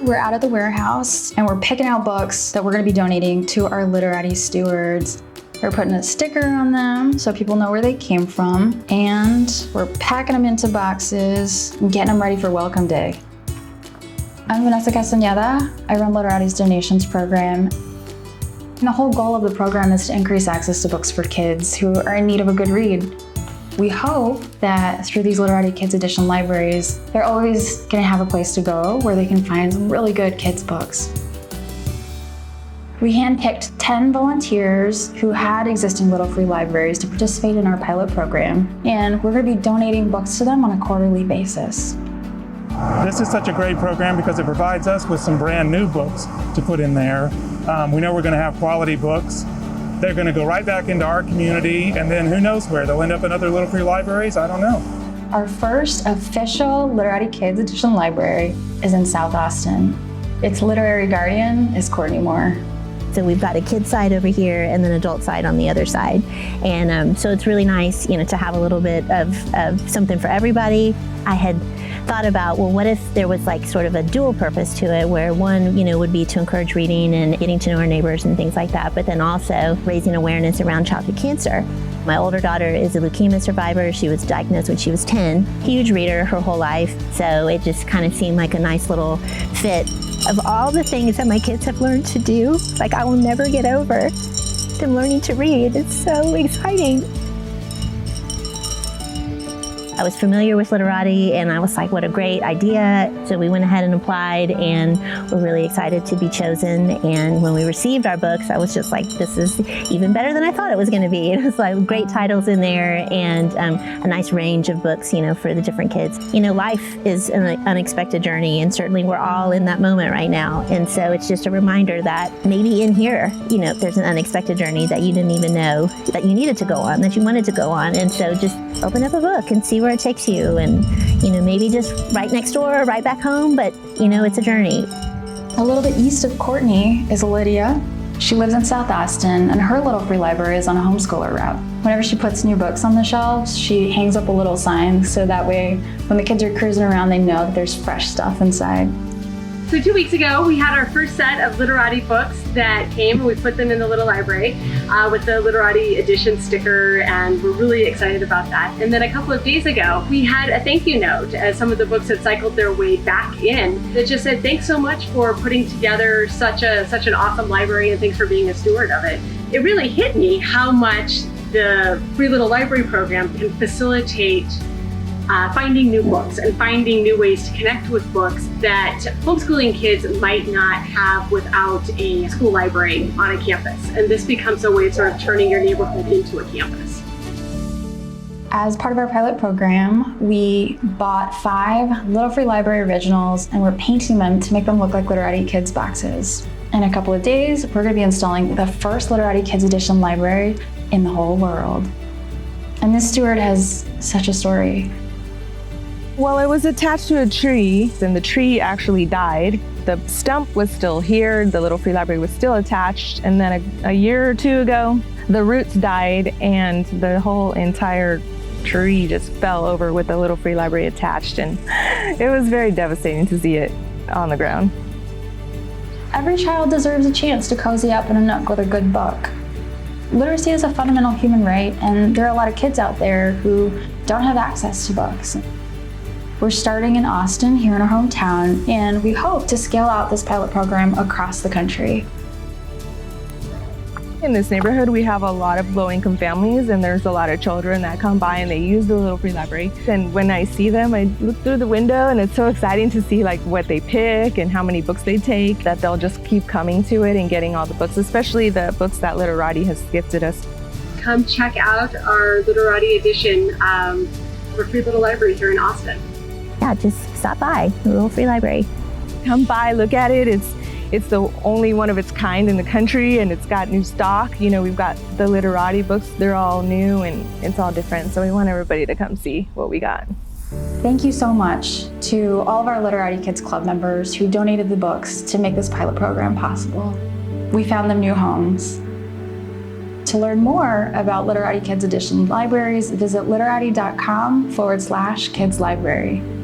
We're out at the warehouse and we're picking out books that we're going to be donating to our Literati stewards. We're putting a sticker on them so people know where they came from, and we're packing them into boxes and getting them ready for Welcome Day. I'm Vanessa Castañeda. I run Literati's donations program. And the whole goal of the program is to increase access to books for kids who are in need of a good read. We hope that through these Literati Kids Edition libraries, they're always going to have a place to go where they can find some really good kids' books. We handpicked 10 volunteers who had existing Little Free Libraries to participate in our pilot program, and we're going to be donating books to them on a quarterly basis. This is such a great program because it provides us with some brand new books to put in there. We know we're going to have quality books. They're going to go right back into our community, and then who knows where? They'll end up in other Little Free Libraries? I don't know. Our first official Literati Kids Edition library is in South Austin. Its literary guardian is Courtney Moore. So we've got a kid side over here and then adult side on the other side. And so it's really nice, to have a little bit of something for everybody. I had thought about, well, what if there was like sort of a dual purpose to it, where one, would be to encourage reading and getting to know our neighbors and things like that, but then also raising awareness around childhood cancer. My older daughter is a leukemia survivor. She was diagnosed when she was 10. Huge reader her whole life. So it just kind of seemed like a nice little fit of all the things that my kids have learned to do. Like, I will never get over them learning to read. It's so exciting. I was familiar with Literati and I was like, what a great idea. So we went ahead and applied, and we're really excited to be chosen. And when we received our books, I was just like, this is even better than I thought it was going to be. It was like great titles in there and a nice range of books, for the different kids. Life is an unexpected journey, and certainly we're all in that moment right now. And so it's just a reminder that maybe in here, there's an unexpected journey that you didn't even know that you needed to go on, that you wanted to go on. And so just open up a book and see where it takes you, and maybe just right next door or right back home, but it's a journey. A little bit east of Courtney is Lydia. She lives in South Austin, and her Little Free Library is on a homeschooler route. Whenever she puts new books on the shelves, she hangs up a little sign so that way when the kids are cruising around, they know that there's fresh stuff inside. So 2 weeks ago, we had our first set of Literati books that came, and we put them in the little library with the Literati edition sticker, and we're really excited about that. And then a couple of days ago, we had a thank you note as some of the books had cycled their way back in that just said, thanks so much for putting together such an awesome library, and thanks for being a steward of it. It really hit me how much the Free Little Library program can facilitate finding new books and finding new ways to connect with books that homeschooling kids might not have without a school library on a campus. And this becomes a way of sort of turning your neighborhood into a campus. As part of our pilot program, we bought 5 Little Free Library originals, and we're painting them to make them look like Literati Kids boxes. In a couple of days, we're going to be installing the first Literati Kids Edition library in the whole world. And this steward has such a story. Well, it was attached to a tree, and the tree actually died. The stump was still here, the Little Free Library was still attached, and then a year or two ago, the roots died and the whole entire tree just fell over with the Little Free Library attached, and it was very devastating to see it on the ground. Every child deserves a chance to cozy up in a nook with a good book. Literacy is a fundamental human right, and there are a lot of kids out there who don't have access to books. We're starting in Austin, here in our hometown, and we hope to scale out this pilot program across the country. In this neighborhood, we have a lot of low-income families, and there's a lot of children that come by and they use the Little Free Library. And when I see them, I look through the window, and it's so exciting to see like what they pick and how many books they take, that they'll just keep coming to it and getting all the books, especially the books that Literati has gifted us. Come check out our Literati edition for Free Little Library here in Austin. Yeah, just stop by the Little Free Library. Come by, look at it. It's the only one of its kind in the country, and it's got new stock. We've got the Literati books. They're all new and it's all different. So we want everybody to come see what we got. Thank you so much to all of our Literati Kids Club members who donated the books to make this pilot program possible. We found them new homes. To learn more about Literati Kids Edition libraries, visit literati.com/kidslibrary.